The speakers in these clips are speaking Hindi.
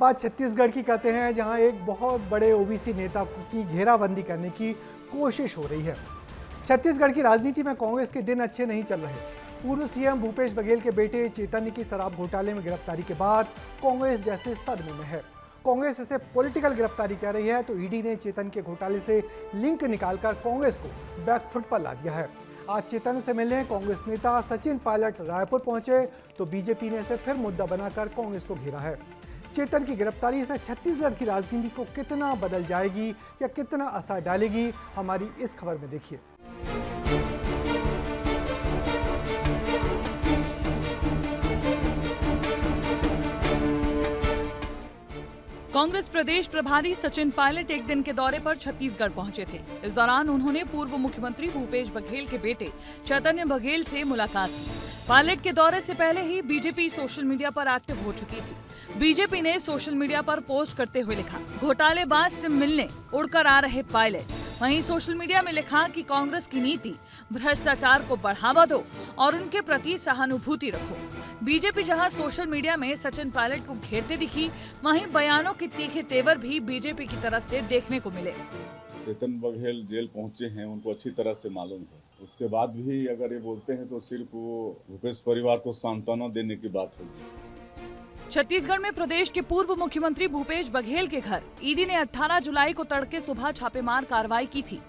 बात छत्तीसगढ़ की करते हैं, जहां एक बहुत बड़े ओबीसी नेता की घेराबंदी करने की कोशिश हो रही है। छत्तीसगढ़ की राजनीति में कांग्रेस के दिन अच्छे नहीं चल रहे। पूर्व सीएम भूपेश बघेल के बेटे चैतन्य की शराब घोटाले में गिरफ्तारी के बाद कांग्रेस जैसे सदमे में है। कांग्रेस इसे पॉलिटिकल गिरफ्तारी कह रही है, तो ईडी ने चेतन के घोटाले से लिंक निकालकर कांग्रेस को बैकफुट पर ला दिया है। आज चेतन से मिलने कांग्रेस नेता सचिन पायलट रायपुर पहुंचे, तो बीजेपी ने इसे फिर मुद्दा बनाकर कांग्रेस को घेरा है। चेतन की गिरफ्तारी से छत्तीसगढ़ की राजनीति को कितना बदल जाएगी या कितना असर डालेगी, हमारी इस खबर में देखिए। कांग्रेस प्रदेश प्रभारी सचिन पायलट एक दिन के दौरे पर छत्तीसगढ़ पहुंचे थे। इस दौरान उन्होंने पूर्व मुख्यमंत्री भूपेश बघेल के बेटे चैतन्य बघेल से मुलाकात की। पायलट के दौरे से पहले ही बीजेपी सोशल मीडिया पर एक्टिव हो चुकी थी। बीजेपी ने सोशल मीडिया पर पोस्ट करते हुए लिखा, घोटालेबाज से मिलने उड़कर आ रहे पायलट। वहीं सोशल मीडिया में लिखा कि कांग्रेस की नीति भ्रष्टाचार को बढ़ावा दो और उनके प्रति सहानुभूति रखो। बीजेपी जहां सोशल मीडिया में सचिन पायलट को घेरते दिखी, वहीं बयानों के तीखे तेवर भी बीजेपी की तरफ से देखने को मिले। चेतन बघेल जेल पहुंचे हैं, उनको अच्छी तरह से मालूम है। उसके बाद भी अगर ये बोलते हैं तो सिर्फ वो भूपेश परिवार को सांत्वना देने की बात होगी। छत्तीसगढ़ में प्रदेश के पूर्व मुख्यमंत्री भूपेश बघेल के घर ईडी ने 18 जुलाई को तड़के सुबह छापेमार कार्रवाई की थी।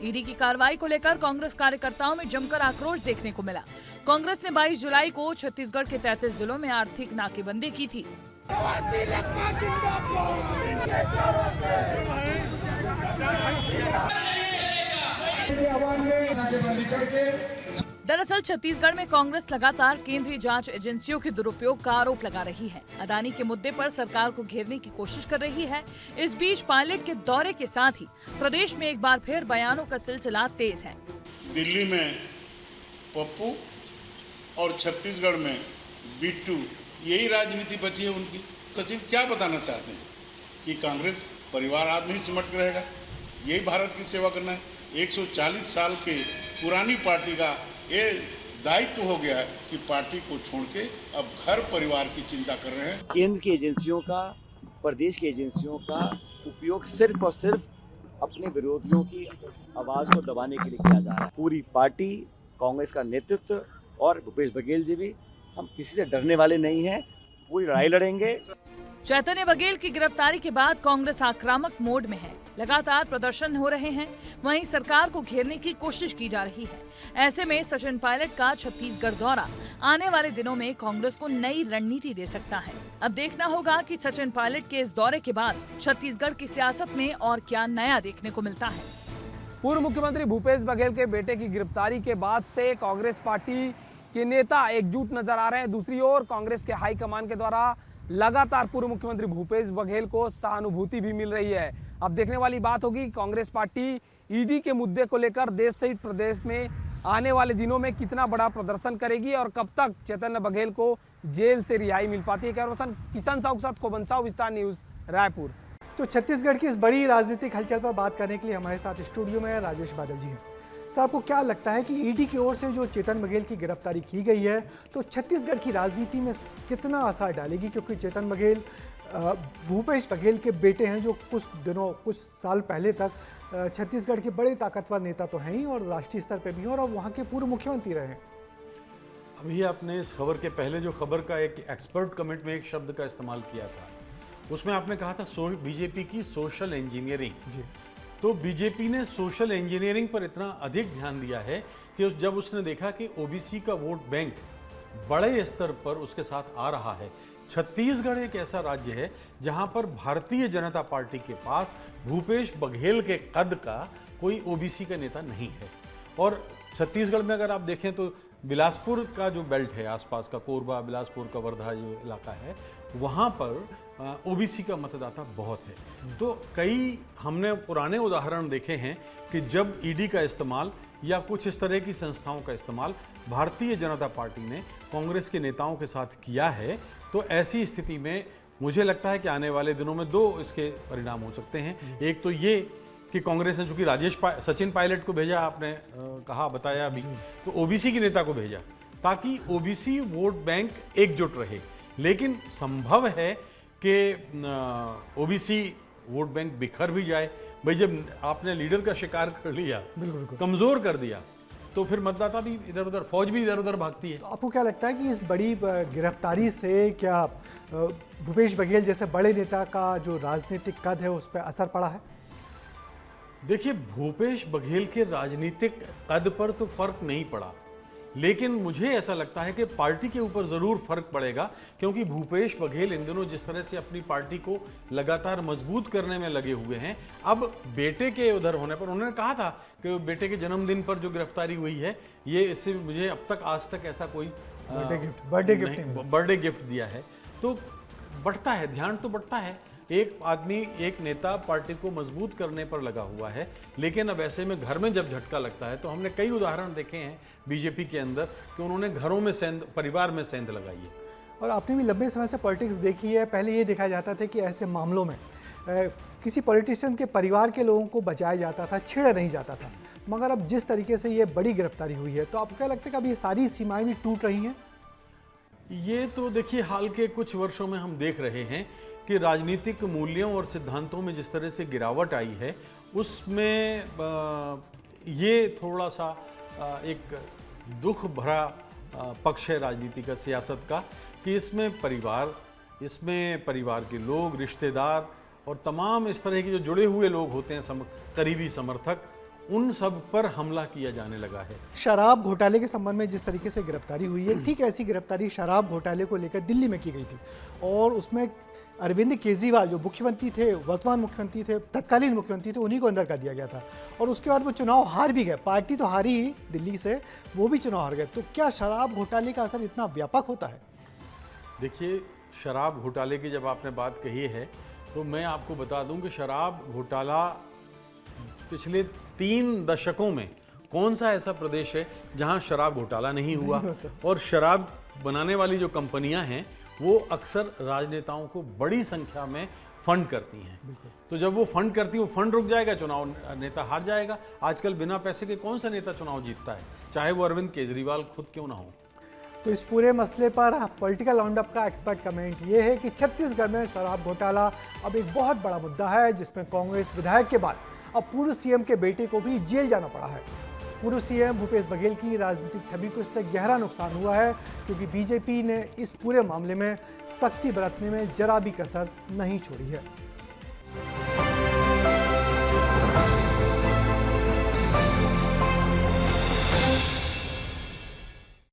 ईडी की कार्रवाई को लेकर कांग्रेस कार्यकर्ताओं में जमकर आक्रोश देखने को मिला। कांग्रेस ने 22 जुलाई को छत्तीसगढ़ के 33 जिलों में आर्थिक नाकेबंदी की थी। दरअसल छत्तीसगढ़ में कांग्रेस लगातार केंद्रीय जांच एजेंसियों के दुरुपयोग का आरोप लगा रही है। अदानी के मुद्दे पर सरकार को घेरने की कोशिश कर रही है। इस बीच पायलट के दौरे के साथ ही प्रदेश में एक बार फिर बयानों का सिलसिला तेज है। दिल्ली में पप्पू और छत्तीसगढ़ में बिट्टू, यही राजनीति बची है उनकी। सचिन क्या बताना चाहते हैं कि कांग्रेस परिवार आदमी ही सिमट के रहेगा, यही भारत की सेवा करना है। 140 साल के पुरानी पार्टी का ये दायित्व हो गया है कि पार्टी को छोड़ के अब घर परिवार की चिंता कर रहे हैं। केंद्र की एजेंसियों का, प्रदेश की एजेंसियों का उपयोग सिर्फ और सिर्फ अपने विरोधियों की आवाज को दबाने के लिए किया जा रहा है। पूरी पार्टी, कांग्रेस का नेतृत्व और भूपेश बघेल जी भी, हम किसी से डरने वाले नहीं हैं, पूरी लड़ाई लड़ेंगे। चैतन्य बघेल की गिरफ्तारी के बाद कांग्रेस आक्रामक मोड में है। लगातार प्रदर्शन हो रहे हैं, वहीं सरकार को घेरने की कोशिश की जा रही है। ऐसे में सचिन पायलट का छत्तीसगढ़ दौरा आने वाले दिनों में कांग्रेस को नई रणनीति दे सकता है। अब देखना होगा कि सचिन पायलट के इस दौरे के बाद छत्तीसगढ़ की सियासत में और क्या नया देखने को मिलता है। पूर्व मुख्यमंत्री भूपेश बघेल के बेटे की गिरफ्तारी के बाद से कांग्रेस पार्टी के नेता एकजुट नजर आ रहे हैं। दूसरी ओर कांग्रेस के हाईकमान के द्वारा लगातार पूर्व मुख्यमंत्री भूपेश बघेल को सहानुभूति भी मिल रही है। अब देखने वाली बात होगी कांग्रेस पार्टी ईडी के मुद्दे को लेकर देश सहित प्रदेश में आने वाले दिनों में कितना बड़ा प्रदर्शन करेगी और कब तक चैतन्य बघेल को जेल से रिहाई मिल पाती है। किशन साहू के साथ कोबन साहू, विस्तार न्यूज, रायपुर। तो छत्तीसगढ़ की इस बड़ी राजनीतिक हलचल पर बात करने के लिए हमारे साथ स्टूडियो में राजेश बादल जी हैं। सर, आपको क्या लगता है कि ईडी की ओर से जो चेतन बघेल की गिरफ्तारी की गई है, तो छत्तीसगढ़ की राजनीति में कितना असर डालेगी? क्योंकि चेतन बघेल भूपेश बघेल के बेटे हैं, जो कुछ साल पहले तक छत्तीसगढ़ के बड़े ताकतवर नेता तो हैं ही और राष्ट्रीय स्तर पर भी हैं, और वहाँ के पूर्व मुख्यमंत्री रहे हैं। अभी आपने इस खबर के पहले जो खबर का एक एक्सपर्ट कमेंट में एक शब्द का इस्तेमाल किया था, उसमें आपने कहा था बीजेपी की सोशल इंजीनियरिंग। जी, तो बीजेपी ने सोशल इंजीनियरिंग पर इतना अधिक ध्यान दिया है कि जब उसने देखा कि ओबीसी का वोट बैंक बड़े स्तर पर उसके साथ आ रहा है। छत्तीसगढ़ एक ऐसा राज्य है जहां पर भारतीय जनता पार्टी के पास भूपेश बघेल के कद का कोई ओबीसी का नेता नहीं है। और छत्तीसगढ़ में अगर आप देखें तो बिलासपुर का जो बेल्ट है, आसपास का कोरबा, बिलासपुर का वर्धा जो इलाका है, वहाँ पर ओबीसी का मतदाता बहुत है। तो कई हमने पुराने उदाहरण देखे हैं कि जब ईडी का इस्तेमाल या कुछ इस तरह की संस्थाओं का इस्तेमाल भारतीय जनता पार्टी ने कांग्रेस के नेताओं के साथ किया है, तो ऐसी स्थिति में मुझे लगता है कि आने वाले दिनों में दो इसके परिणाम हो सकते हैं। एक तो ये कि कांग्रेस ने चूंकि सचिन पायलट को भेजा, आपने बताया अभी, तो ओबीसी के नेता को भेजा ताकि ओबीसी वोट बैंक एकजुट रहे। लेकिन संभव है कि ओबीसी वोट बैंक बिखर भी जाए। भाई जब आपने लीडर का शिकार कर लिया, बिल्कुल। कमजोर कर दिया, तो फिर मतदाता भी इधर उधर, फौज भी इधर उधर भागती है। तो आपको क्या लगता है कि इस बड़ी गिरफ्तारी से क्या भूपेश बघेल जैसे बड़े नेता का जो राजनीतिक कद है उस पर असर पड़ा है? देखिए, भूपेश बघेल के राजनीतिक कद पर तो फर्क नहीं पड़ा, लेकिन मुझे ऐसा लगता है कि पार्टी के ऊपर जरूर फर्क पड़ेगा, क्योंकि भूपेश बघेल इन दिनों जिस तरह से अपनी पार्टी को लगातार मजबूत करने में लगे हुए हैं, अब बेटे के उधर होने पर, उन्होंने कहा था कि बेटे के जन्मदिन पर जो गिरफ्तारी हुई है, ये इससे मुझे अब तक आज तक ऐसा कोई बर्थडे गिफ्ट दिया है, तो बढ़ता है, ध्यान तो बढ़ता है। एक आदमी, एक नेता पार्टी को मजबूत करने पर लगा हुआ है, लेकिन अब ऐसे में घर में जब झटका लगता है, तो हमने कई उदाहरण देखे हैं बीजेपी के अंदर कि उन्होंने घरों में सेंध, परिवार में सेंध लगाई है। और आपने भी लंबे समय से पॉलिटिक्स देखी है। पहले ये देखा जाता था कि ऐसे मामलों में किसी पॉलिटिशियन के परिवार के लोगों को बचाया जाता था, छेड़ा नहीं जाता था, मगर अब जिस तरीके से ये बड़ी गिरफ्तारी हुई है, तो आपको क्या लगता है कि अब ये सारी सीमाएं भी टूट रही हैं? ये तो देखिए, हाल के कुछ वर्षों में हम देख रहे हैं कि राजनीतिक मूल्यों और सिद्धांतों में जिस तरह से गिरावट आई है, उसमें ये थोड़ा सा एक दुख भरा पक्ष है राजनीति का, सियासत का, कि इसमें परिवार के लोग, रिश्तेदार और तमाम इस तरह के जो जुड़े हुए लोग होते हैं, करीबी समर्थक, उन सब पर हमला किया जाने लगा है। शराब घोटाले के संबंध में जिस तरीके से गिरफ्तारी हुई है, ठीक ऐसी गिरफ्तारी शराब घोटाले को लेकर दिल्ली में की गई थी, और उसमें अरविंद केजरीवाल जो मुख्यमंत्री थे, वर्तमान मुख्यमंत्री थे, तत्कालीन मुख्यमंत्री थे, उन्हीं को अंदर कर दिया गया था, और उसके बाद वो चुनाव हार भी गए। पार्टी तो हारी ही दिल्ली से, वो भी चुनाव हार गए। तो क्या शराब घोटाले का असर इतना व्यापक होता है? देखिए, शराब घोटाले की जब आपने बात कही है, तो मैं आपको बता दूं कि शराब घोटाला पिछले 3 दशकों में कौन सा ऐसा प्रदेश है जहां शराब घोटाला नहीं हुआ। और शराब बनाने वाली जो कंपनियां हैं, वो अक्सर राजनेताओं को बड़ी संख्या में फंड करती हैं। तो जब वो फंड करती है, वो फंड रुक जाएगा, चुनाव नेता हार जाएगा। आजकल बिना पैसे के कौन सा नेता चुनाव जीतता है, चाहे वो अरविंद केजरीवाल खुद क्यों ना हो। तो इस पूरे मसले पर पॉलिटिकल राउंडअप का एक्सपर्ट कमेंट ये है कि छत्तीसगढ़ में शराब घोटाला अब एक बहुत बड़ा मुद्दा है, जिसमें कांग्रेस विधायक के बाद अब पूर्व सीएम के बेटे को भी जेल जाना पड़ा है। पूर्व सीएम भूपेश बघेल की राजनीतिक छवि को इससे गहरा नुकसान हुआ है, क्योंकि बीजेपी ने इस पूरे मामले में सख्ती बरतने में जरा भी कसर नहीं छोड़ी है।